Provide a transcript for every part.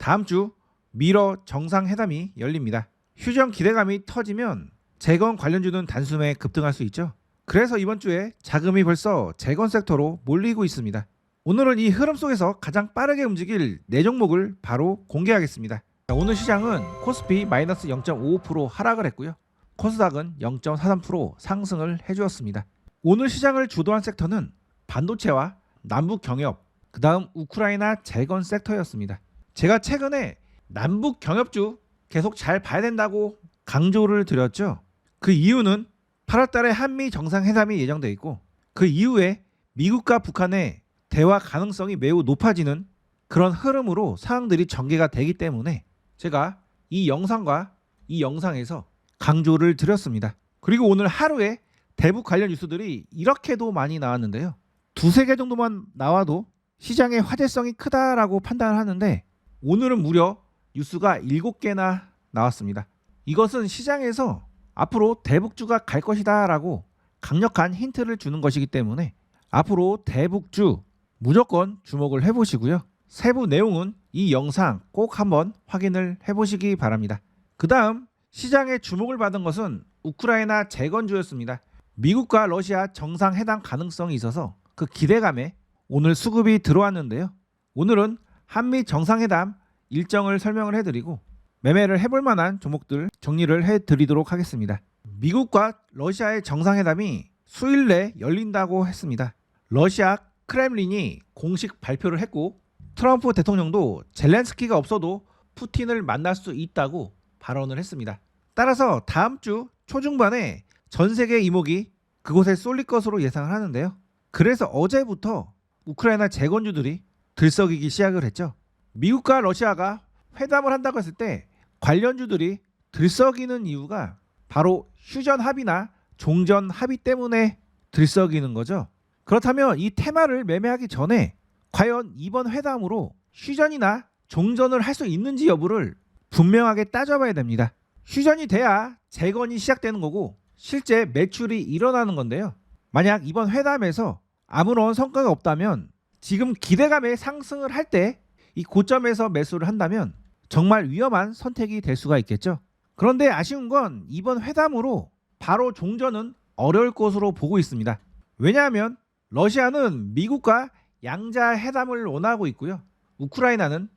다음 주 미러 정상회담이 열립니다. 휴전 기대감이 터지면 재건 관련주는 단숨에 급등할 수 있죠. 그래서 이번 주에 자금이 벌써 재건 섹터로 몰리고 있습니다. 오늘은 이 흐름 속에서 가장 빠르게 움직일 4종목을 바로 공개하겠습니다. 오늘 시장은 코스피 마이너스 0.55% 하락을 했고요. 코스닥은 0.43% 상승을 해주었습니다. 오늘 시장을 주도한 섹터는 반도체와 남북 경협, 그 다음 우크라이나 재건 섹터였습니다. 제가 최근에 남북 경협주 계속 잘 봐야 된다고 강조를 드렸죠. 그 이유는 8월달에 한미 정상회담이 예정돼 있고 그 이후에 미국과 북한의 대화 가능성이 매우 높아지는 그런 흐름으로 상황들이 전개가 되기 때문에 제가 이 영상과 이 영상에서 강조를 드렸습니다. 그리고 오늘 하루에 대북 관련 뉴스들이 이렇게도 많이 나왔는데요. 두세 개 정도만 나와도 시장의 화제성이 크다라고 판단을 하는데 오늘은 무려 뉴스가 7개나 나왔습니다. 이것은 시장에서 앞으로 대북주가 갈 것이다 라고 강력한 힌트를 주는 것이기 때문에 앞으로 대북주 무조건 주목을 해보시고요. 세부 내용은 이 영상 꼭 한번 확인을 해보시기 바랍니다. 그 다음 시장의 주목을 받은 것은 우크라이나 재건주였습니다. 미국과 러시아 정상회담 가능성이 있어서 그 기대감에 오늘 수급이 들어왔는데요. 오늘은 한미 정상회담 일정을 설명을 해드리고 매매를 해볼 만한 종목들 정리를 해드리도록 하겠습니다. 미국과 러시아의 정상회담이 수일 내 열린다고 했습니다. 러시아 크렘린이 공식 발표를 했고 트럼프 대통령도 젤렌스키가 없어도 푸틴을 만날 수 있다고 발언을 했습니다. 따라서 다음 주 초중반에 전 세계 이목이 그곳에 쏠릴 것으로 예상을 하는데요. 그래서 어제부터 우크라이나 재건주들이 들썩이기 시작을 했죠. 미국과 러시아가 회담을 한다고 했을 때 관련주들이 들썩이는 이유가 바로 휴전 합의나 종전 합의 때문에 들썩이는 거죠. 그렇다면 이 테마를 매매하기 전에 과연 이번 회담으로 휴전이나 종전을 할 수 있는지 여부를 분명하게 따져봐야 됩니다. 휴전이 돼야 재건이 시작되는 거고 실제 매출이 일어나는 건데요. 만약 이번 회담에서 아무런 성과가 없다면 지금 기대감에 상승을 할 때 이 고점에서 매수를 한다면 정말 위험한 선택이 될 수가 있겠죠. 그런데 아쉬운 건 이번 회담으로 바로 종전은 어려울 것으로 보고 있습니다. 왜냐하면 러시아는 미국과 양자 회담을 원하고 있고요. 우크라이나는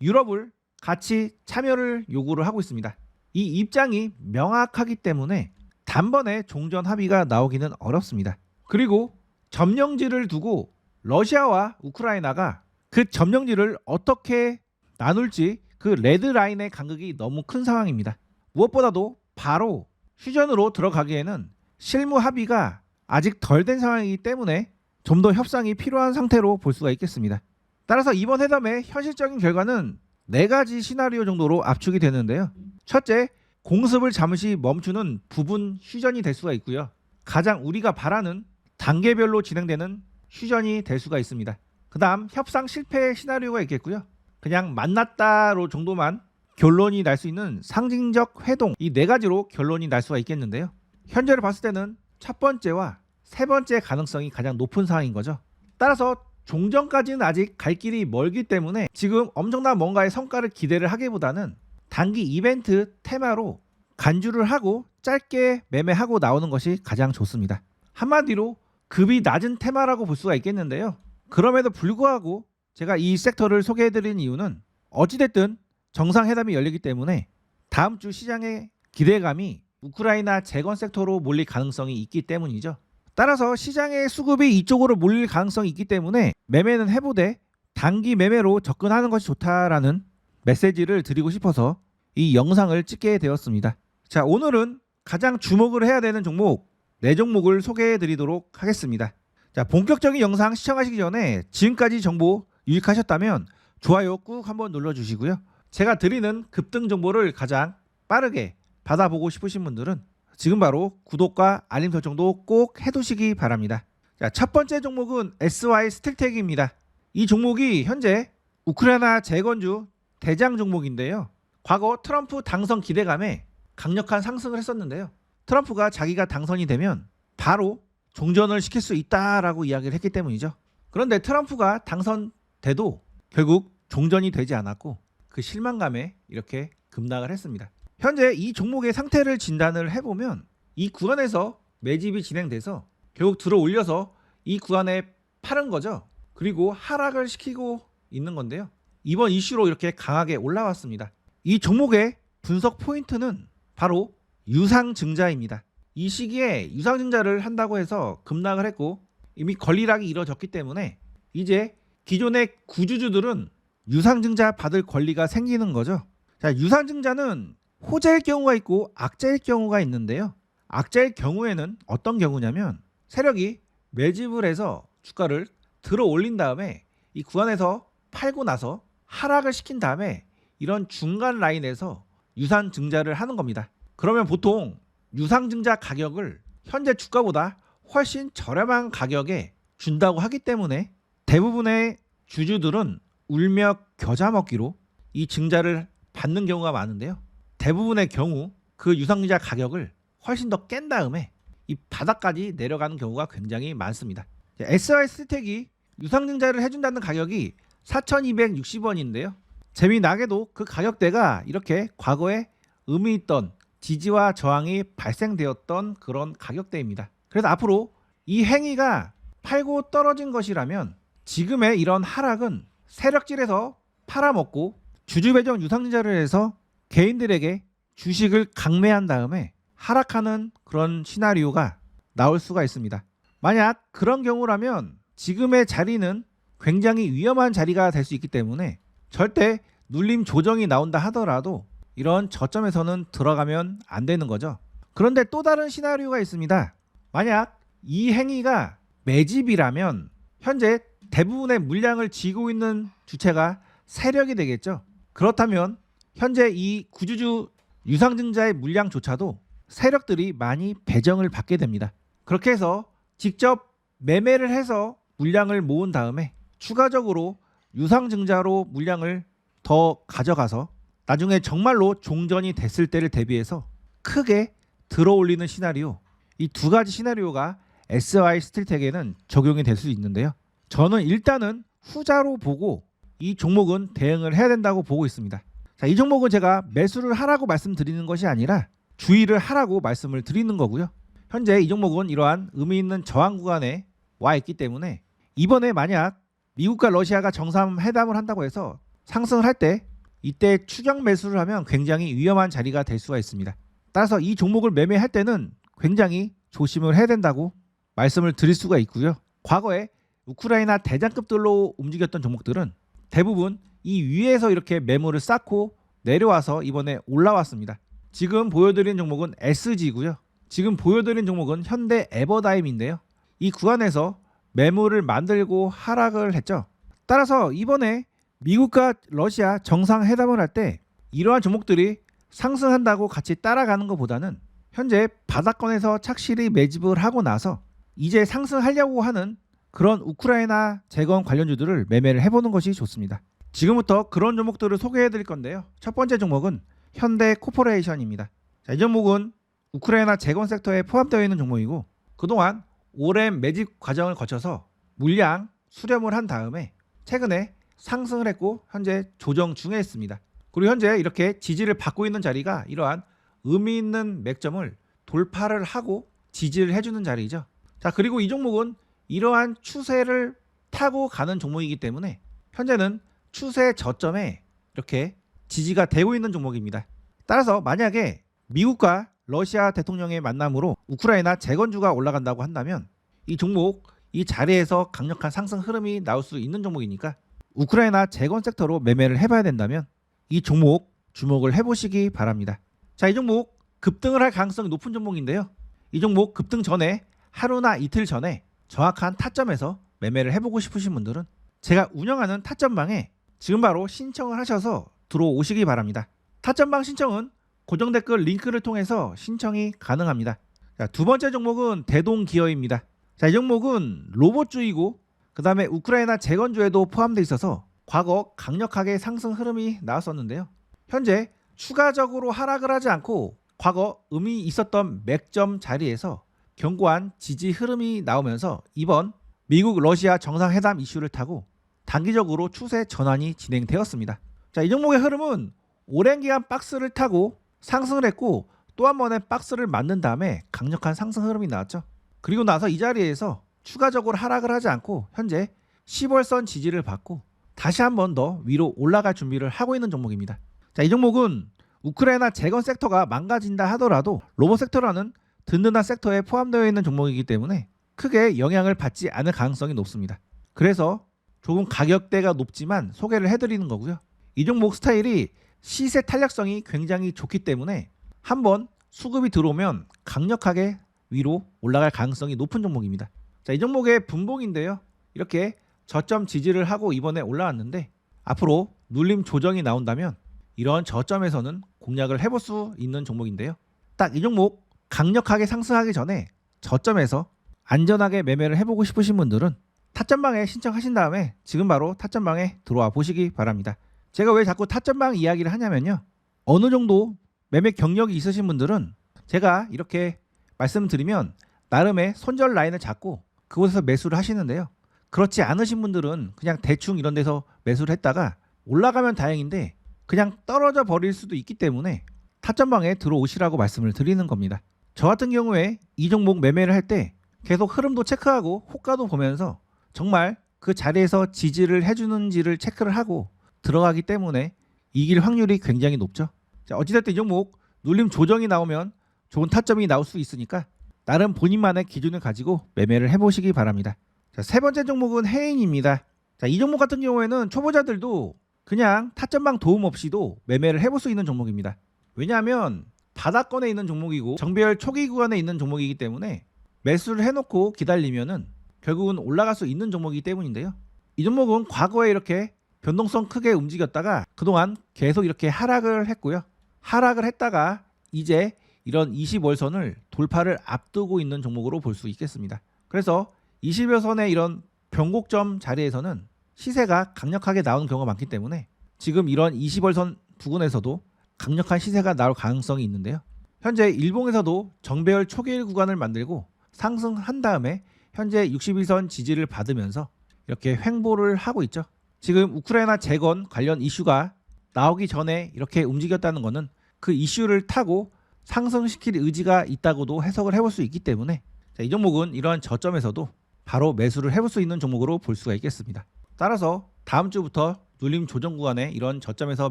유럽을 같이 참여를 요구를 하고 있습니다. 이 입장이 명확하기 때문에 단번에 종전 합의가 나오기는 어렵습니다. 그리고 점령지를 두고 러시아와 우크라이나가 그 점령지를 어떻게 나눌지 그 레드라인의 간극이 너무 큰 상황입니다. 무엇보다도 바로 휴전으로 들어가기에는 실무 합의가 아직 덜 된 상황이기 때문에 좀 더 협상이 필요한 상태로 볼 수가 있겠습니다. 따라서 이번 회담의 현실적인 결과는 4가지 시나리오 정도로 압축이 되는데요. 첫째, 공습을 잠시 멈추는 부분 휴전이 될 수가 있고요. 가장 우리가 바라는 단계별로 진행되는 휴전이 될 수가 있습니다. 그 다음 협상 실패 시나리오가 있겠고요. 그냥 만났다로 정도만 결론이 날 수 있는 상징적 회동, 이 4가지로 결론이 날 수가 있겠는데요. 현재를 봤을 때는 첫 번째와 세 번째 가능성이 가장 높은 상황인 거죠. 따라서 종전까지는 아직 갈 길이 멀기 때문에 지금 엄청난 뭔가의 성과를 기대를 하기보다는 단기 이벤트 테마로 간주를 하고 짧게 매매하고 나오는 것이 가장 좋습니다. 한마디로 급이 낮은 테마라고 볼 수가 있겠는데요. 그럼에도 불구하고 제가 이 섹터를 소개해드린 이유는 어찌됐든 정상회담이 열리기 때문에 다음 주 시장의 기대감이 우크라이나 재건 섹터로 몰릴 가능성이 있기 때문이죠. 따라서 시장의 수급이 이쪽으로 몰릴 가능성이 있기 때문에 매매는 해보되 단기 매매로 접근하는 것이 좋다라는 메시지를 드리고 싶어서 이 영상을 찍게 되었습니다. 자, 오늘은 가장 주목을 해야 되는 종목 4종목을 소개해 드리도록 하겠습니다. 자, 본격적인 영상 시청하시기 전에 지금까지 정보 유익하셨다면 좋아요 꾹 한번 눌러주시고요. 제가 드리는 급등 정보를 가장 빠르게 받아보고 싶으신 분들은 지금 바로 구독과 알림 설정도 꼭 해두시기 바랍니다. 자, 첫 번째 종목은 SY 스틸텍입니다. 이 종목이 현재 우크라이나 재건주 대장 종목인데요. 과거 트럼프 당선 기대감에 강력한 상승을 했었는데요. 트럼프가 자기가 당선이 되면 바로 종전을 시킬 수 있다라고 이야기를 했기 때문이죠. 그런데 트럼프가 당선돼도 결국 종전이 되지 않았고 그 실망감에 이렇게 급락을 했습니다. 현재 이 종목의 상태를 진단을 해보면 이 구간에서 매집이 진행돼서 결국 들어 올려서 이 구간에 파는 거죠. 그리고 하락을 시키고 있는 건데요. 이번 이슈로 이렇게 강하게 올라왔습니다. 이 종목의 분석 포인트는 바로 유상증자입니다. 이 시기에 유상증자를 한다고 해서 급락을 했고 이미 권리락이 이루어졌기 때문에 이제 기존의 구주주들은 유상증자 받을 권리가 생기는 거죠. 자, 유상증자는 호재일 경우가 있고 악재일 경우가 있는데요. 악재일 경우에는 어떤 경우냐면 세력이 매집을 해서 주가를 들어 올린 다음에 이 구간에서 팔고 나서 하락을 시킨 다음에 이런 중간 라인에서 유상증자를 하는 겁니다. 그러면 보통 유상증자 가격을 현재 주가보다 훨씬 저렴한 가격에 준다고 하기 때문에 대부분의 주주들은 울며 겨자 먹기로 이 증자를 받는 경우가 많은데요. 대부분의 경우 그 유상증자 가격을 훨씬 더 깬 다음에 이 바닥까지 내려가는 경우가 굉장히 많습니다. SY 스택이 유상증자를 해준다는 가격이 4,260원인데요. 재미나게도 그 가격대가 이렇게 과거에 의미 있던 지지와 저항이 발생되었던 그런 가격대입니다. 그래서 앞으로 이 행위가 팔고 떨어진 것이라면 지금의 이런 하락은 세력질에서 팔아먹고 주주배정 유상증자를 해서 개인들에게 주식을 강매한 다음에 하락하는 그런 시나리오가 나올 수가 있습니다. 만약 그런 경우라면 지금의 자리는 굉장히 위험한 자리가 될 수 있기 때문에 절대 눌림 조정이 나온다 하더라도 이런 저점에서는 들어가면 안 되는 거죠. 그런데 또 다른 시나리오가 있습니다. 만약 이 행위가 매집이라면 현재 대부분의 물량을 쥐고 있는 주체가 세력이 되겠죠. 그렇다면 현재 이 구주주 유상증자의 물량조차도 세력들이 많이 배정을 받게 됩니다. 그렇게 해서 직접 매매를 해서 물량을 모은 다음에 추가적으로 유상증자로 물량을 더 가져가서 나중에 정말로 종전이 됐을 때를 대비해서 크게 들어올리는 시나리오, 이 두 가지 시나리오가 SY 스틸텍에는 적용이 될 수 있는데요. 저는 일단은 후자로 보고 이 종목은 대응을 해야 된다고 보고 있습니다. 자, 이 종목은 제가 매수를 하라고 말씀드리는 것이 아니라 주의를 하라고 말씀을 드리는 거고요. 현재 이 종목은 이러한 의미 있는 저항 구간에 와 있기 때문에 이번에 만약 미국과 러시아가 정상회담을 한다고 해서 상승을 할 때 이때 추격 매수를 하면 굉장히 위험한 자리가 될 수가 있습니다. 따라서 이 종목을 매매할 때는 굉장히 조심을 해야 된다고 말씀을 드릴 수가 있고요. 과거에 우크라이나 대장급들로 움직였던 종목들은 대부분 이 위에서 이렇게 매물을 쌓고 내려와서 이번에 올라왔습니다. 지금 보여드린 종목은 SG고요. 지금 보여드린 종목은 현대 에버다임인데요. 이 구간에서 매물을 만들고 하락을 했죠. 따라서 이번에 미국과 러시아 정상회담을 할 때 이러한 종목들이 상승한다고 같이 따라가는 것보다는 현재 바닥권에서 착실히 매집을 하고 나서 이제 상승하려고 하는 그런 우크라이나 재건 관련주들을 매매를 해보는 것이 좋습니다. 지금부터 그런 종목들을 소개해 드릴 건데요. 첫 번째 종목은 현대 코퍼레이션입니다. 자, 이 종목은 우크라이나 재건 섹터에 포함되어 있는 종목이고 그동안 오랜 매집 과정을 거쳐서 물량 수렴을 한 다음에 최근에 상승을 했고 현재 조정 중에 있습니다. 그리고 현재 이렇게 지지를 받고 있는 자리가 이러한 의미 있는 맥점을 돌파를 하고 지지를 해주는 자리죠. 자, 그리고 이 종목은 이러한 추세를 타고 가는 종목이기 때문에 현재는 추세 저점에 이렇게 지지가 되고 있는 종목입니다. 따라서 만약에 미국과 러시아 대통령의 만남으로 우크라이나 재건주가 올라간다고 한다면 이 종목 이 자리에서 강력한 상승 흐름이 나올 수 있는 종목이니까 우크라이나 재건 섹터로 매매를 해봐야 된다면 이 종목 주목을 해보시기 바랍니다. 자, 이 종목 급등을 할 가능성이 높은 종목인데요. 이 종목 급등 전에 하루나 이틀 전에 정확한 타점에서 매매를 해보고 싶으신 분들은 제가 운영하는 타점방에 지금 바로 신청을 하셔서 들어오시기 바랍니다. 타점방 신청은 고정 댓글 링크를 통해서 신청이 가능합니다. 자, 두 번째 종목은 대동기어입니다. 자, 이 종목은 로봇주이고 그 다음에 우크라이나 재건주에도 포함되어 있어서 과거 강력하게 상승 흐름이 나왔었는데요. 현재 추가적으로 하락을 하지 않고 과거 의미 있었던 맥점 자리에서 견고한 지지 흐름이 나오면서 이번 미국 러시아 정상회담 이슈를 타고 단기적으로 추세 전환이 진행되었습니다. 자, 이 종목의 흐름은 오랜 기간 박스를 타고 상승을 했고 또 한 번의 박스를 만든 다음에 강력한 상승 흐름이 나왔죠. 그리고 나서 이 자리에서 추가적으로 하락을 하지 않고 현재 10월선 지지를 받고 다시 한 번 더 위로 올라갈 준비를 하고 있는 종목입니다. 자, 이 종목은 우크라이나 재건 섹터가 망가진다 하더라도 로봇 섹터라는 든든한 섹터에 포함되어 있는 종목이기 때문에 크게 영향을 받지 않을 가능성이 높습니다. 그래서 조금 가격대가 높지만 소개를 해드리는 거고요. 이 종목 스타일이 시세 탄력성이 굉장히 좋기 때문에 한번 수급이 들어오면 강력하게 위로 올라갈 가능성이 높은 종목입니다. 자, 이 종목의 분봉인데요. 이렇게 저점 지지를 하고 이번에 올라왔는데 앞으로 눌림 조정이 나온다면 이런 저점에서는 공략을 해볼 수 있는 종목인데요. 딱 이 종목 강력하게 상승하기 전에 저점에서 안전하게 매매를 해보고 싶으신 분들은 타점방에 신청하신 다음에 지금 바로 타점방에 들어와 보시기 바랍니다. 제가 왜 자꾸 타점방 이야기를 하냐면요. 어느 정도 매매 경력이 있으신 분들은 제가 이렇게 말씀드리면 나름의 손절 라인을 잡고 그곳에서 매수를 하시는데요. 그렇지 않으신 분들은 그냥 대충 이런 데서 매수를 했다가 올라가면 다행인데 그냥 떨어져 버릴 수도 있기 때문에 타점방에 들어오시라고 말씀을 드리는 겁니다. 저 같은 경우에 이 종목 매매를 할 때 계속 흐름도 체크하고 호가도 보면서 정말 그 자리에서 지지를 해주는지를 체크를 하고 들어가기 때문에 이길 확률이 굉장히 높죠. 자, 어찌됐든 이 종목 눌림 조정이 나오면 좋은 타점이 나올 수 있으니까 나름 본인만의 기준을 가지고 매매를 해보시기 바랍니다. 자, 세 번째 종목은 해인입니다. 자, 이 종목 같은 경우에는 초보자들도 그냥 타점방 도움 없이도 매매를 해볼 수 있는 종목입니다. 왜냐하면 바닥권에 있는 종목이고 정배열 초기 구간에 있는 종목이기 때문에 매수를 해놓고 기다리면은 결국은 올라갈 수 있는 종목이기 때문인데요. 이 종목은 과거에 이렇게 변동성 크게 움직였다가 그동안 계속 이렇게 하락을 했고요. 하락을 했다가 이제 이런 20월선을 돌파를 앞두고 있는 종목으로 볼 수 있겠습니다. 그래서 20여선의 이런 변곡점 자리에서는 시세가 강력하게 나오는 경우가 많기 때문에 지금 이런 20월선 부근에서도 강력한 시세가 나올 가능성이 있는데요. 현재 일봉에서도 정배열 초길 구간을 만들고 상승한 다음에 현재 61선 지지를 받으면서 이렇게 횡보를 하고 있죠. 지금 우크라이나 재건 관련 이슈가 나오기 전에 이렇게 움직였다는 것은 그 이슈를 타고 상승시킬 의지가 있다고도 해석을 해볼 수 있기 때문에 이 종목은 이러한 저점에서도 바로 매수를 해볼 수 있는 종목으로 볼 수가 있겠습니다. 따라서 다음 주부터 눌림 조정 구간에 이런 저점에서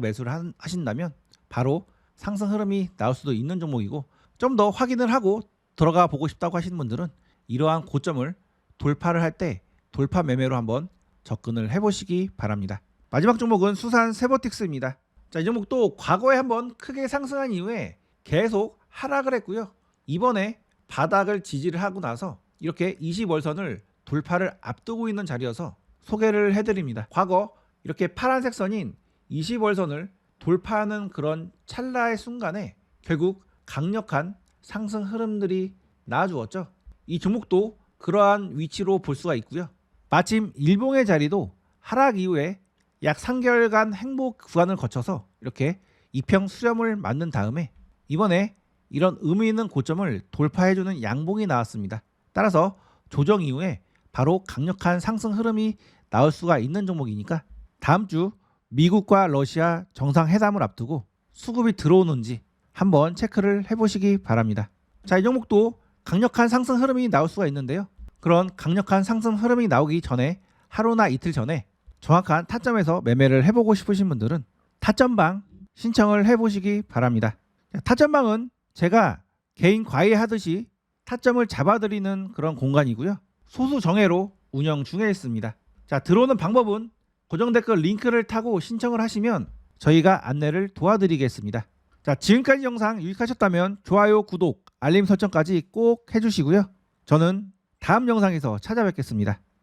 매수를 하신다면 바로 상승 흐름이 나올 수도 있는 종목이고 좀 더 확인을 하고 들어가 보고 싶다고 하시는 분들은 이러한 고점을 돌파를 할 때 돌파 매매로 한번 접근을 해보시기 바랍니다. 마지막 종목은 수산 세버틱스입니다. 자, 이 종목도 과거에 한번 크게 상승한 이후에 계속 하락을 했고요. 이번에 바닥을 지지를 하고 나서 이렇게 20월선을 돌파를 앞두고 있는 자리여서 소개를 해드립니다. 과거 이렇게 파란색 선인 20월선을 돌파하는 그런 찰나의 순간에 결국 강력한 상승 흐름들이 나와주었죠. 이 종목도 그러한 위치로 볼 수가 있고요. 마침 일봉의 자리도 하락 이후에 약 3개월간 행보 구간을 거쳐서 이렇게 이평 수렴을 만든 다음에 이번에 이런 의미 있는 고점을 돌파해주는 양봉이 나왔습니다. 따라서 조정 이후에 바로 강력한 상승 흐름이 나올 수가 있는 종목이니까 다음 주 미국과 러시아 정상회담을 앞두고 수급이 들어오는지 한번 체크를 해보시기 바랍니다. 자, 이 종목도 강력한 상승 흐름이 나올 수가 있는데요. 그런 강력한 상승 흐름이 나오기 전에 하루나 이틀 전에 정확한 타점에서 매매를 해보고 싶으신 분들은 타점방 신청을 해보시기 바랍니다. 타점방은 제가 개인 과외하듯이 타점을 잡아드리는 그런 공간이고요. 소수 정예로 운영 중에 있습니다. 자, 들어오는 방법은 고정 댓글 링크를 타고 신청을 하시면 저희가 안내를 도와드리겠습니다. 자, 지금까지 영상 유익하셨다면 좋아요, 구독, 알림 설정까지 꼭 해주시고요. 저는 다음 영상에서 찾아뵙겠습니다.